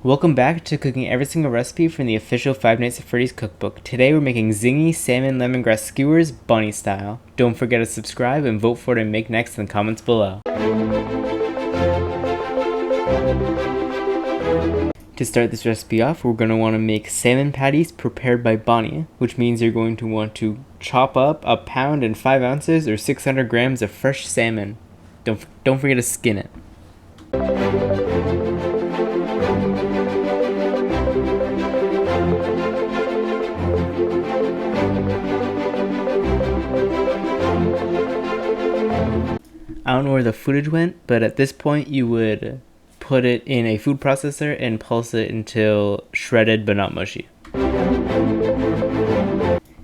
Welcome back to cooking every single recipe from the official Five Nights at Freddy's cookbook. Today we're making Zingy Salmon Lemongrass Skewers bunny style. Don't forget to subscribe and vote for what I make next in the comments below. To start this recipe off, we're going to want to make salmon patties prepared by Bonnie, which means you're going to want to chop up a pound and 5 ounces or 600 grams of fresh salmon. Don't forget to skin it. I don't know where the footage went, but at this point you would put it in a food processor and pulse it until shredded but not mushy.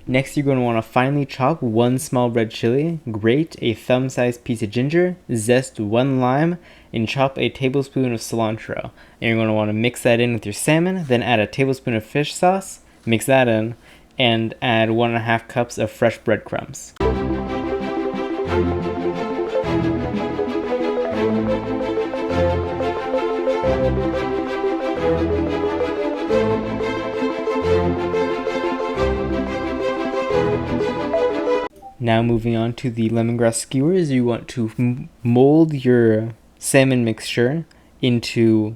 Next, you're going to want to finely chop 1 small red chili, grate a thumb-sized piece of ginger, zest 1 lime, and chop a tablespoon of cilantro. And you're going to want to mix that in with your salmon, then add a tablespoon of fish sauce, mix that in, and add 1.5 cups of fresh breadcrumbs. Now moving on to the lemongrass skewers, you want to mold your salmon mixture into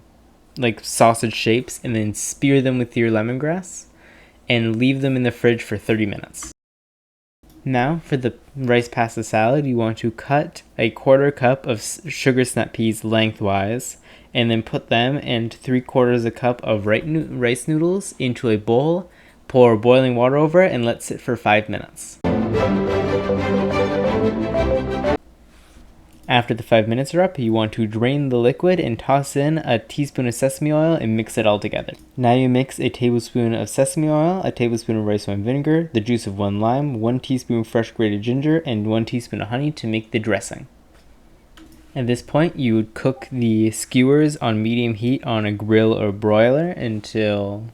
like sausage shapes and then spear them with your lemongrass and leave them in the fridge for 30 minutes. Now for the rice pasta salad, you want to cut a 1/4 cup of sugar snap peas lengthwise and then put them and 3/4 cup of rice noodles into a bowl, pour boiling water over it and let sit for 5 minutes. After the 5 minutes are up, you want to drain the liquid and toss in a teaspoon of sesame oil and mix it all together. Now you mix a tablespoon of sesame oil, a tablespoon of rice wine vinegar, the juice of 1 lime, 1 teaspoon fresh grated ginger, and 1 teaspoon of honey to make the dressing. At this point, you would cook the skewers on medium heat on a grill or broiler until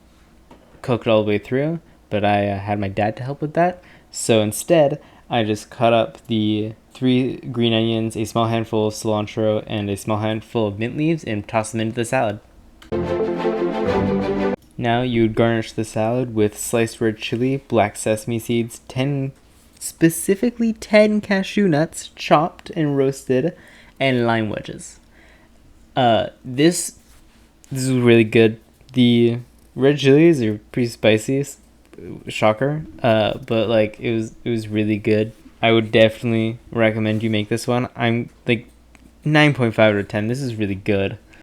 cooked all the way through, but I had my dad to help with that, so instead I just cut up the 3 green onions, a small handful of cilantro, and a small handful of mint leaves and toss them into the salad. Now you would garnish the salad with sliced red chili, black sesame seeds, 10 cashew nuts chopped and roasted, and lime wedges. This is really good. The red chilies are pretty spicy, shocker, but like it was really good. I would definitely recommend you make this one. I'm like 9.5 out of 10. This is really good.